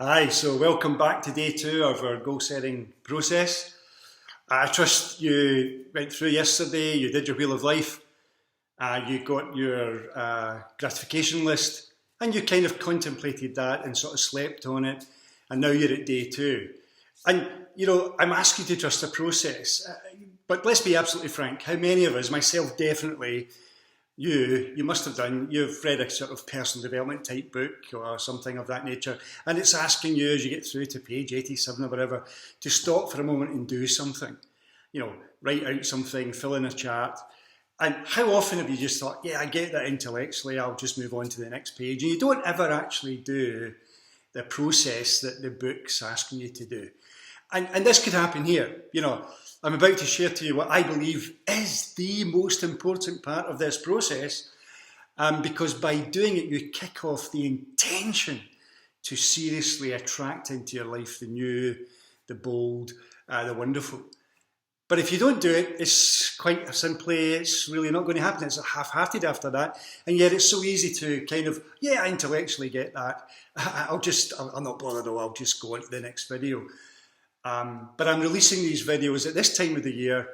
Hi, so welcome back to day 2 of our goal setting process. I trust you went through yesterday, you did your wheel of life, you got your gratification list, and you kind of contemplated that and sort of slept on it, and now you're at day 2. And I'm asking you to trust the process, but let's be absolutely frank, how many of us, myself definitely, you must have done, you've read a sort of personal development type book or something of that nature, and it's asking you as you get through to page 87 or whatever to stop for a moment and do something. Write out something, fill in a chart. And how often have you just thought, yeah, I get that intellectually, I'll just move on to the next page, and you don't ever actually do the process that the book's asking you to do. And this could happen here. I'm about to share to you what I believe is the most important part of this process, because by doing it, you kick off the intention to seriously attract into your life the new, the bold, the wonderful. But if you don't do it, it's quite simply, it's really not going to happen. It's half-hearted after that. And yet it's so easy to kind of, I intellectually get that. I'm not bothered, I'll just go on to the next video. But I'm releasing these videos at this time of the year,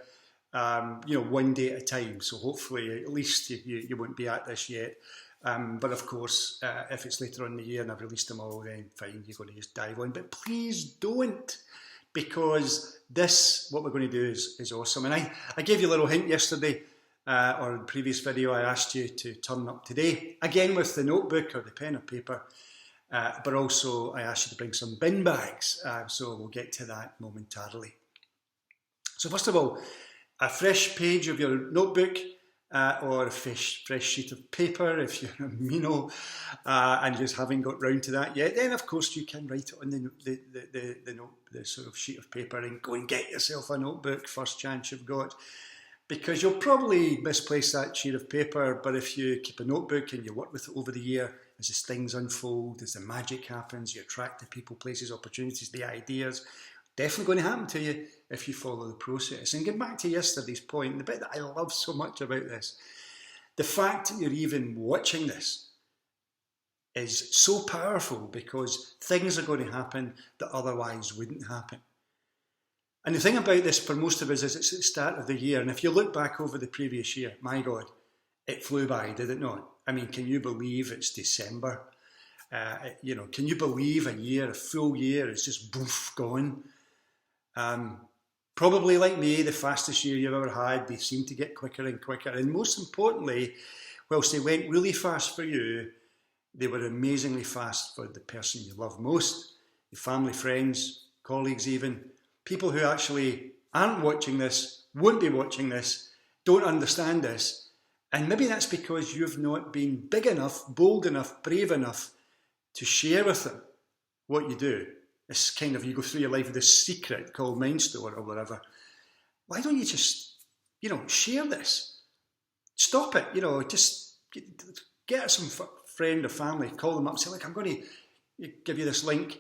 one day at a time. So hopefully, at least you won't be at this yet. But of course, if it's later on in the year and I've released them all, then fine, you're going to just dive on. But please don't, because what we're going to do is awesome. And I gave you a little hint yesterday, or in the previous video, I asked you to turn up today, again with the notebook or the pen or paper. But also I asked you to bring some bin bags, so we'll get to that momentarily. So first of all, a fresh page of your notebook or a fresh sheet of paper if you're a Mino and you just haven't got round to that yet, then of course you can write it on the sort of sheet of paper and go and get yourself a notebook first chance you've got. Because you'll probably misplace that sheet of paper, but if you keep a notebook and you work with it over the year, as things unfold, as the magic happens, you attract the people, places, opportunities, the ideas, definitely going to happen to you if you follow the process. And get back to yesterday's point, the bit that I love so much about this, the fact that you're even watching this is so powerful because things are going to happen that otherwise wouldn't happen. And the thing about this for most of us is it's at the start of the year. And if you look back over the previous year, my God, it flew by, did it not? I mean, can you believe it's December? Can you believe a full year is just boof, gone? Probably like me, the fastest year you've ever had. They seem to get quicker and quicker. And most importantly, whilst they went really fast for you, they were amazingly fast for the person you love most, your family, friends, colleagues even. People who actually aren't watching this, won't be watching this, don't understand this. And maybe that's because you've not been big enough, bold enough, brave enough to share with them what you do. It's kind of, you go through your life with this secret called MindStore or whatever. Why don't you just, share this? Stop it, just get some friend or family, call them up, say, look, I'm going to give you this link.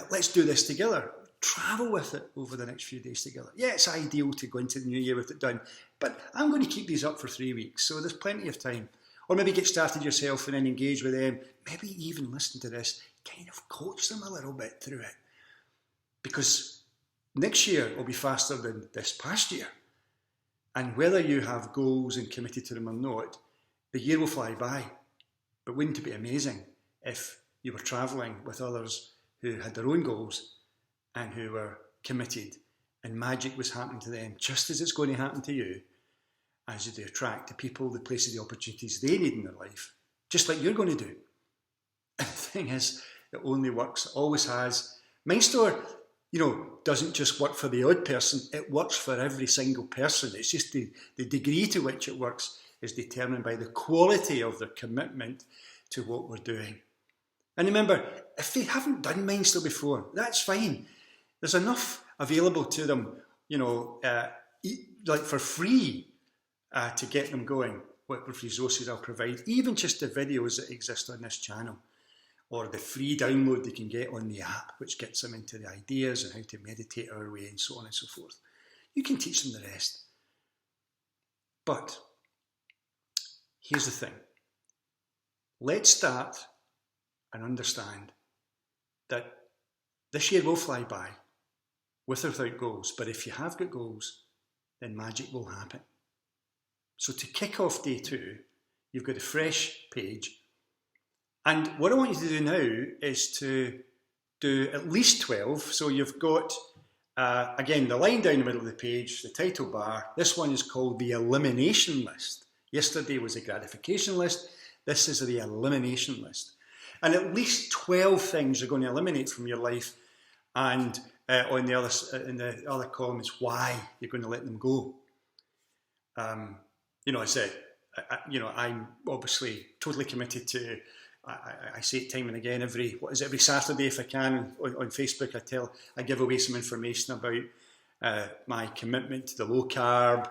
Let's do this together. Travel with it over the next few days together. Yeah, it's ideal to go into the new year with it done, but I'm going to keep these up for 3 weeks, so there's plenty of time. Or maybe get started yourself and then engage with them. Maybe even listen to this, kind of coach them a little bit through it. Because next year will be faster than this past year. And whether you have goals and committed to them or not, the year will fly by. But wouldn't it be amazing if you were travelling with others who had their own goals and who were committed, and magic was happening to them just as it's going to happen to you as they attract the people, the places, the opportunities they need in their life, just like you're going to do. And the thing is, it only works, always has. MindStore, doesn't just work for the odd person, it works for every single person. It's just the degree to which it works is determined by the quality of their commitment to what we're doing. And remember, if they haven't done MindStore before, that's fine. There's enough available to them, like for free to get them going. What resources I'll provide, even just the videos that exist on this channel, or the free download they can get on the app, which gets them into the ideas and how to meditate our way and so on and so forth. You can teach them the rest. But here's the thing. Let's start and understand that This year will fly by, with or without goals. But if you have got goals, then magic will happen. So to kick off day 2, you've got a fresh page. And what I want you to do now is to do at least 12. So you've got, again, the line down the middle of the page, the title bar. This one is called the elimination list. Yesterday was a gratification list. This is the elimination list. And at least 12 things you're going to eliminate from your life. And in the other column is why you're going to let them go. I said, I'm obviously totally committed to, I say it time and again, every Saturday if I can on Facebook, I give away some information about my commitment to the low carb,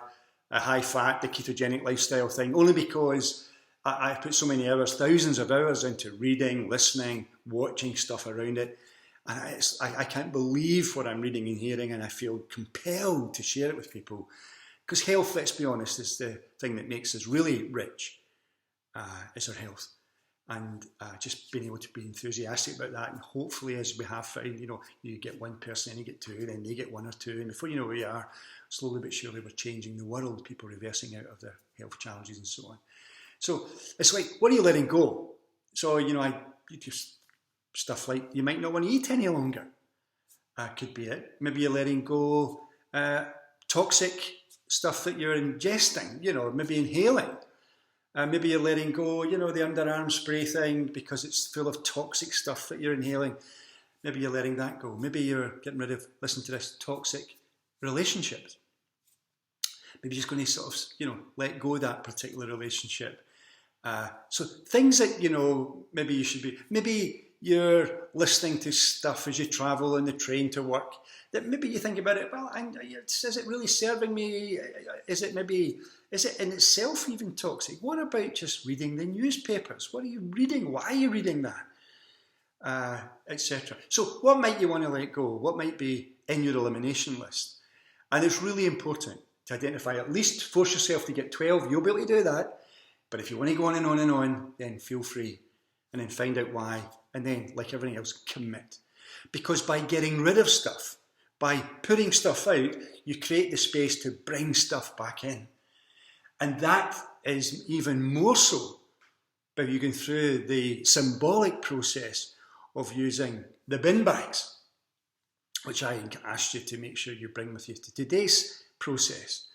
high fat, the ketogenic lifestyle thing, only because I put so many hours, thousands of hours into reading, listening, watching stuff around it. And I can't believe what I'm reading and hearing, and I feel compelled to share it with people. Because health, let's be honest, is the thing that makes us really rich, is our health. And just being able to be enthusiastic about that, and hopefully as we have found, you get one person and you get 2, then they get 1 or 2, and before you know where you are, slowly but surely we're changing the world, people reversing out of their health challenges and so on. So it's like, what are you letting go? So, you just stuff like you might not want to eat any longer. Could be it. Maybe you're letting go toxic stuff that you're ingesting, maybe inhaling. Maybe you're letting go, the underarm spray thing because it's full of toxic stuff that you're inhaling. Maybe you're letting that go. Maybe you're getting rid of, listen to this, toxic relationships. Maybe you're just going to sort of, let go of that particular relationship. So things that, maybe you should be, maybe you're listening to stuff as you travel on the train to work that maybe you think about it, well, is it really serving me? Is it in itself even toxic? What about just reading the newspapers? What are you reading? Why are you reading that? Etc. So what might you want to let go? What might be in your elimination list? And it's really important to identify, at least force yourself to get 12. You'll be able to do that. But if you want to go on and on and on, then feel free. And then find out why. And then, like everything else, commit. Because by getting rid of stuff, by putting stuff out, you create the space to bring stuff back in. And that is even more so by you going through the symbolic process of using the bin bags, which I asked you to make sure you bring with you to today's process.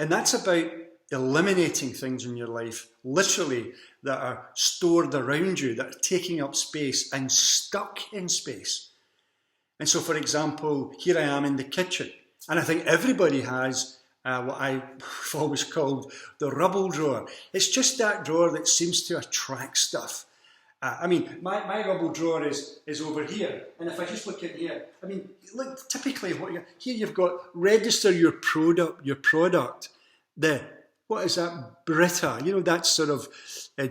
And that's about eliminating things in your life, literally, that are stored around you, that are taking up space and stuck in space. And so, for example, here I am in the kitchen, and I think everybody has what I've always called the rubble drawer. It's just that drawer that seems to attract stuff. My rubble drawer is over here, and if I just look in here, look, typically here you've got register your product. What is that, Brita? That sort of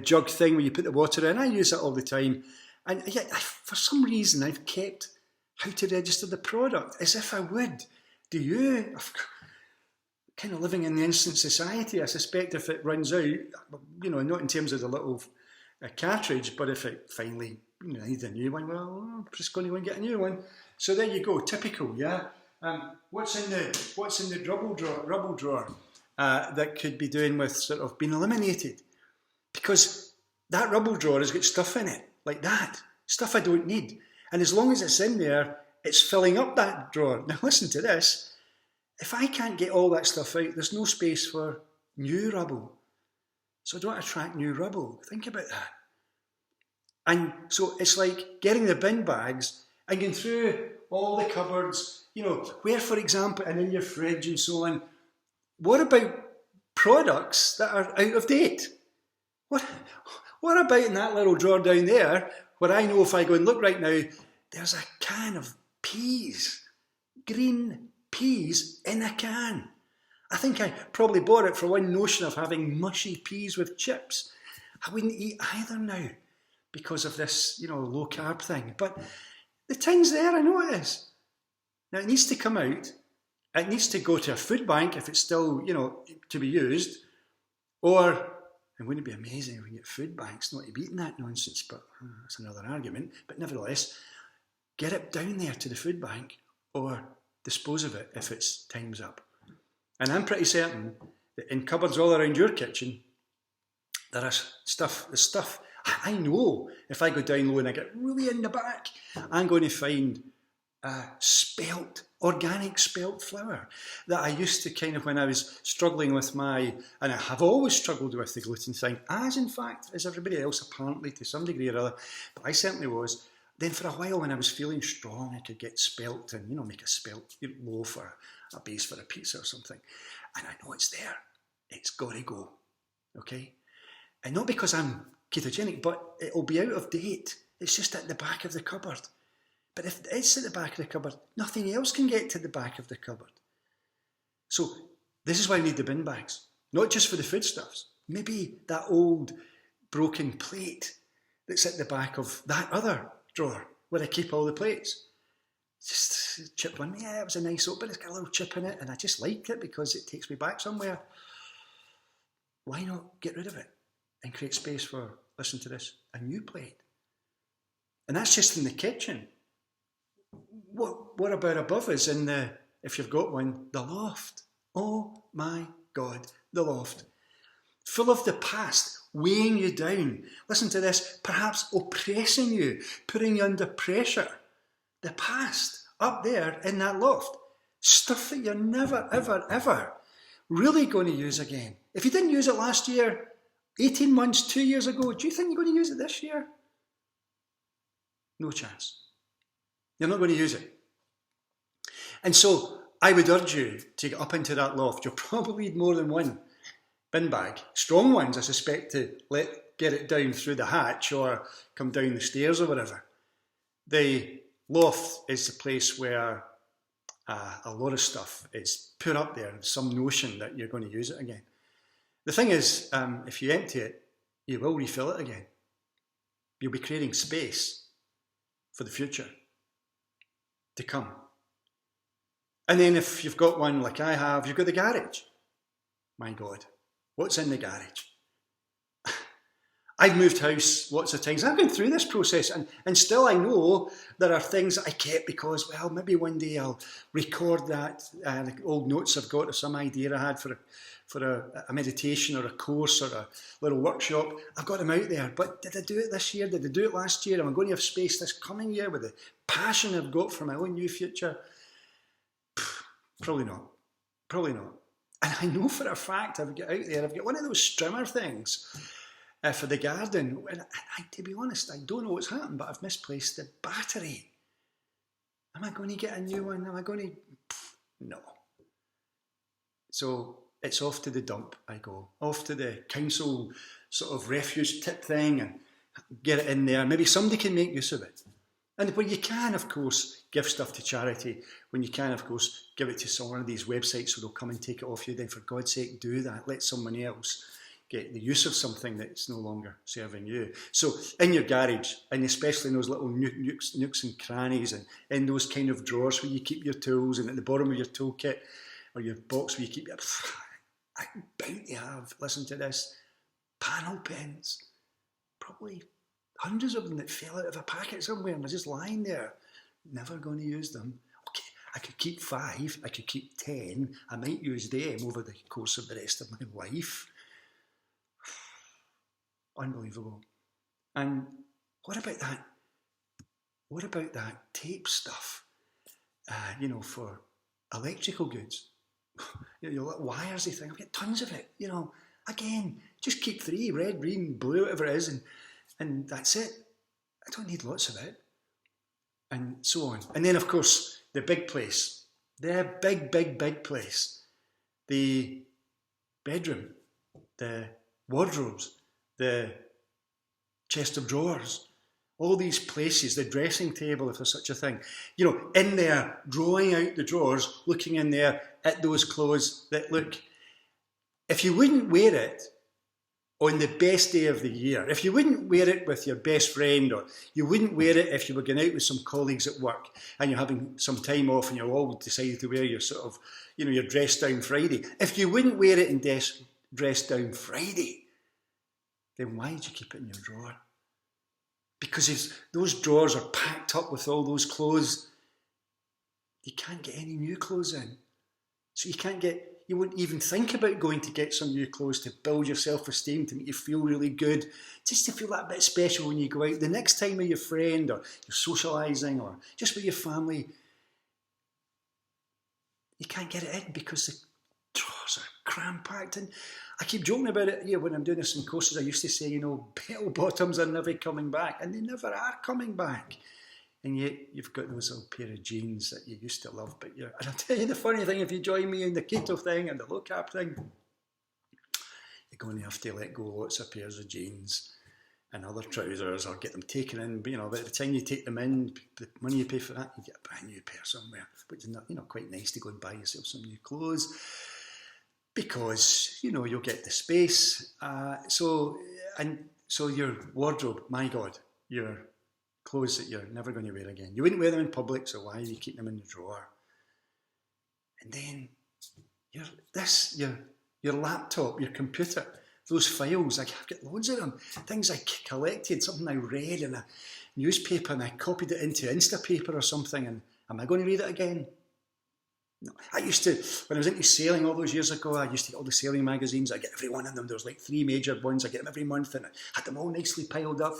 jug thing where you put the water in. I use that all the time, and yet for some reason I've kept how to register the product as if I would. Do you? Kind of living in the instant society. I suspect if it runs out, not in terms of the little cartridge, but if it finally needs a new one, well, I'm just going to go and get a new one. So there you go, typical, yeah. What's in the rubble drawer that could be doing with sort of being eliminated? Because that rubble drawer has got stuff in it like that, stuff I don't need. And as long as it's in there, it's filling up that drawer. Now listen to this. If I can't get all that stuff out, there's no space for new rubble. So I don't attract new rubble. Think about that. And so it's like getting the bin bags and going through all the cupboards, where, for example, and in your fridge and so on. What about products that are out of date? What about in that little drawer down there, where I know if I go and look right now, there's a can of peas, green peas in a can. I think I probably bought it for one notion of having mushy peas with chips. I wouldn't eat either now because of this, low carb thing. But the tin's there, I know it is. Now it needs to come out. It needs to go to a food bank if it's still, to be used. Or, and wouldn't it be amazing if we get food banks not to be eating that nonsense, but that's another argument. But nevertheless, get it down there to the food bank or dispose of it if its time's up. And I'm pretty certain that in cupboards all around your kitchen, there's stuff. I know if I go down low and I get really in the back, I'm going to find organic spelt flour that I used to kind of, when I was struggling with and I have always struggled with the gluten thing, as in fact as everybody else apparently to some degree or other, but I certainly was. Then for a while when I was feeling strong, I could get spelt and, make a spelt loaf or a base for a pizza or something. And I know it's there. It's got to go. Okay? And not because I'm ketogenic, but it'll be out of date. It's just at the back of the cupboard. But if it's at the back of the cupboard, nothing else can get to the back of the cupboard. So this is why we need the bin bags. Not just for the foodstuffs. Maybe that old broken plate that's at the back of that other drawer where I keep all the plates. Just chip one. Yeah, it was a nice oak, but it's got a little chip in it and I just like it because it takes me back somewhere. Why not get rid of it and create space for, listen to this, a new plate? And that's just in the kitchen. What about above us in if you've got one, the loft? Oh my God, the loft. Full of the past, weighing you down. Listen to this, perhaps oppressing you, putting you under pressure. The past, up there in that loft. Stuff that you're never, ever, ever really going to use again. If you didn't use it last year, 18 months, 2 years ago, do you think you're going to use it this year? No chance. You're not going to use it. And so I would urge you to get up into that loft. You'll probably need more than one bin bag. Strong ones, I suspect, to get it down through the hatch or come down the stairs or whatever. The loft is the place where a lot of stuff is put up there, some notion that you're going to use it again. The thing is, if you empty it, you will refill it again. You'll be creating space for the future to come. And then if you've got one like I have, you've got the garage. My God, what's in the garage? I've moved house lots of times. I've been through this process and still I know there are things that I kept because, well, maybe one day I'll record that, the old notes I've got of some idea I had for a meditation or a course or a little workshop. I've got them out there. But did I do it this year? Did I do it last year? Am I going to have space this coming year with the passion I've got for my own new future? Probably not. Probably not. And I know for a fact I've got out there, I've got one of those strimmer things for the garden. And to be honest, I don't know what's happened, but I've misplaced the battery. Am I going to get a new one? Am I going to? No. So it's off to the dump I go. Off to the council sort of refuge tip thing and get it in there. Maybe somebody can make use of it. And when you can, of course, give stuff to charity, when you can, of course, give it to one of these websites so they'll come and take it off you, then for God's sake, do that. Let someone else get the use of something that's no longer serving you. So in your garage, and especially in those little nooks and crannies and in those kind of drawers where you keep your tools and at the bottom of your toolkit or your box where you keep your... I'm bound to have, listen to this, panel pens. Probably hundreds of them that fell out of a packet somewhere and are just lying there. Never going to use them. Okay, I could keep 5, I could keep 10. I might use them over the course of the rest of my life. Unbelievable. And what about that? What about that tape stuff? For electrical goods. Your little wiresy thing. I've got tons of it. Again, just keep 3, red, green, blue, whatever it is, and that's it. I don't need lots of it. And so on. And then, of course, the big place. The big place. The bedroom. The wardrobes. The chest of drawers. All these places. The dressing table, if there's such a thing. In there, drawing out the drawers, looking in there at those clothes that look... If you wouldn't wear it on the best day of the year, if you wouldn't wear it with your best friend, or you wouldn't wear it if you were going out with some colleagues at work and you're having some time off and you're all decided to wear your sort of, your dress down Friday. If you wouldn't wear it in dress down Friday, then why did you keep it in your drawer? Because if those drawers are packed up with all those clothes, you can't get any new clothes in. So you won't even think about going to get some new clothes to build your self-esteem, to make you feel really good, just to feel that bit special when you go out. The next time with your friend, or you're socialising, or just with your family, you can't get it in because the drawers are cram-packed. And I keep joking about it when I'm doing this in courses. I used to say, bell bottoms are never coming back, and they never are coming back. And yet you've got those little pair of jeans that you used to love, and I'll tell you the funny thing, if you join me in the keto thing and the low carb thing, you're going to have to let go lots of pairs of jeans and other trousers, or get them taken in. But by the time you take them in, the money you pay for that, you get a brand new pair somewhere, which is not quite nice to go and buy yourself some new clothes, because you'll get the space. So your wardrobe, my God, your clothes that you're never going to wear again. You wouldn't wear them in public, so why do you keep them in the drawer? And then your laptop, your computer, those files, I've got loads of them. Things I collected, something I read in a newspaper, and I copied it into Instapaper or something, and am I going to read it again? No. I used to, when I was into sailing all those years ago, I used to get all the sailing magazines. I get every one of them. There was like 3 major ones. I get them every month, and I had them all nicely piled up.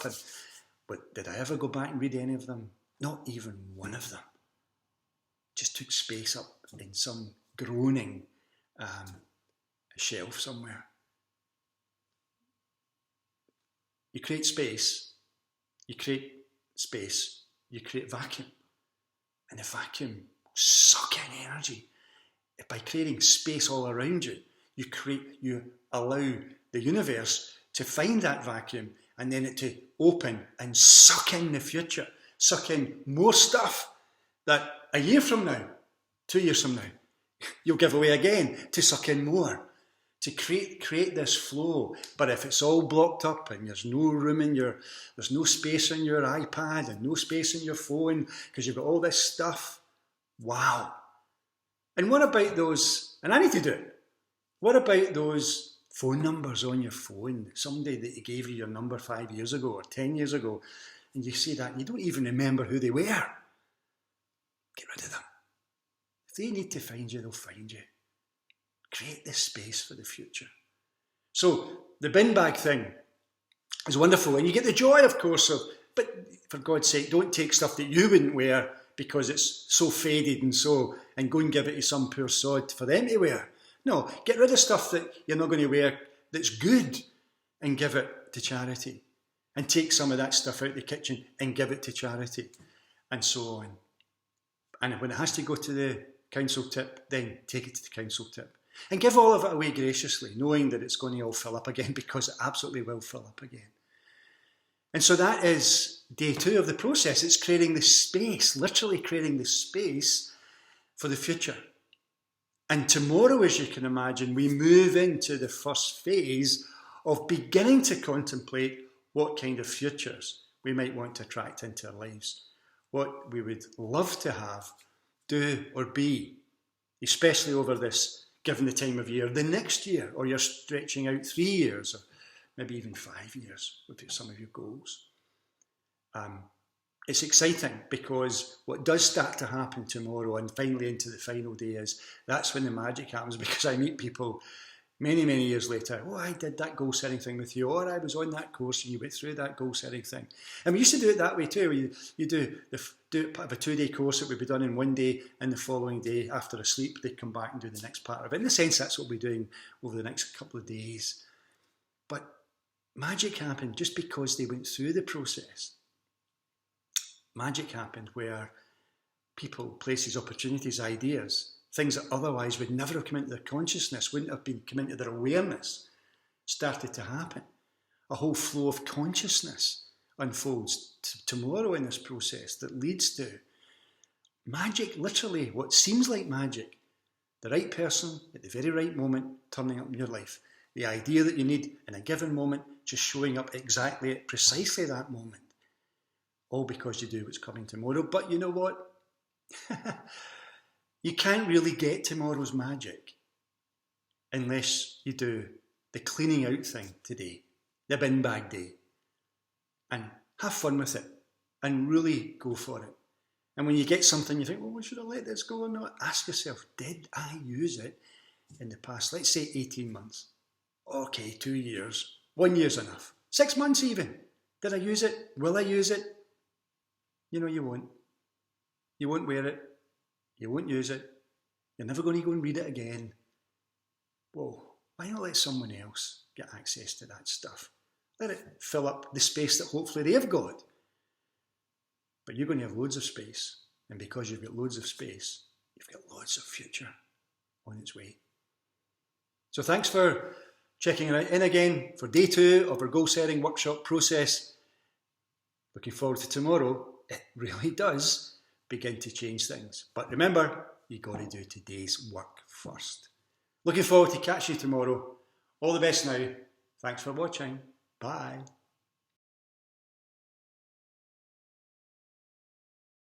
But did I ever go back and read any of them? Not even one of them. Just took space up in some groaning shelf somewhere. You create space, you create vacuum. And the vacuum suck in energy. By creating space all around you, you allow the universe to find that vacuum, and then it to open and suck in the future, suck in more stuff that a year from now, 2 years from now, you'll give away again, to suck in more, to create this flow. But if it's all blocked up and there's no room there's no space in your iPad and no space in your phone because you've got all this stuff, wow. And what about those, and I need to do it, what about those phone numbers on your phone? Somebody that gave you your number 5 years ago or 10 years ago, and you see that and you don't even remember who they were. Get rid of them. If they need to find you, they'll find you. Create this space for the future. So the bin bag thing is wonderful, and you get the joy, of course, but for God's sake, don't take stuff that you wouldn't wear because it's so faded and go and give it to some poor sod for them to wear. No, get rid of stuff that you're not going to wear that's good and give it to charity. And take some of that stuff out of the kitchen and give it to charity. And so on. And when it has to go to the council tip, then take it to the council tip. And give all of it away graciously, knowing that it's going to all fill up again, because it absolutely will fill up again. And so that is day 2 of the process. It's creating the space, literally creating the space for the future. And tomorrow, as you can imagine, we move into the first phase of beginning to contemplate what kind of futures we might want to attract into our lives, what we would love to have, do or be, especially over this, given the time of year, the next year, or you're stretching out 3 years, or maybe even 5 years with some of your goals. It's exciting, because what does start to happen tomorrow and finally into the final day is that's when the magic happens, because I meet people many, many years later. Oh, I did that goal setting thing with you, or I was on that course and you went through that goal setting thing. And we used to do it that way too, where you do part of a 2-day course that would be done in 1 day, and the following day after a sleep they'd come back and do the next part of it. In a sense, that's what we're doing over the next couple of days. But magic happened just because they went through the process. Magic happened where people, places, opportunities, ideas, things that otherwise would never have come into their consciousness, wouldn't have come into their awareness, started to happen. A whole flow of consciousness unfolds tomorrow in this process that leads to magic, literally what seems like magic. The right person at the very right moment turning up in your life. The idea that you need in a given moment just showing up exactly at precisely that moment. All because you do what's coming tomorrow. But you know what? You can't really get tomorrow's magic unless you do the cleaning out thing today, the bin bag day. And have fun with it and really go for it. And when you get something, you think, well, should I let this go or not? Ask yourself, did I use it in the past, let's say 18 months? Okay, 2 years. 1 year's enough. 6 months even. Did I use it? Will I use it? You know you won't. You won't wear it. You won't use it. You're never going to go and read it again. Whoa, why not let someone else get access to that stuff? Let it fill up the space that hopefully they've got. But you're going to have loads of space. And because you've got loads of space, you've got loads of future on its way. So thanks for checking in again for day 2 of our goal setting workshop process. Looking forward to tomorrow. It really does begin to change things. But remember, you've got to do today's work first. Looking forward to catch you tomorrow. All the best now. Thanks for watching. Bye.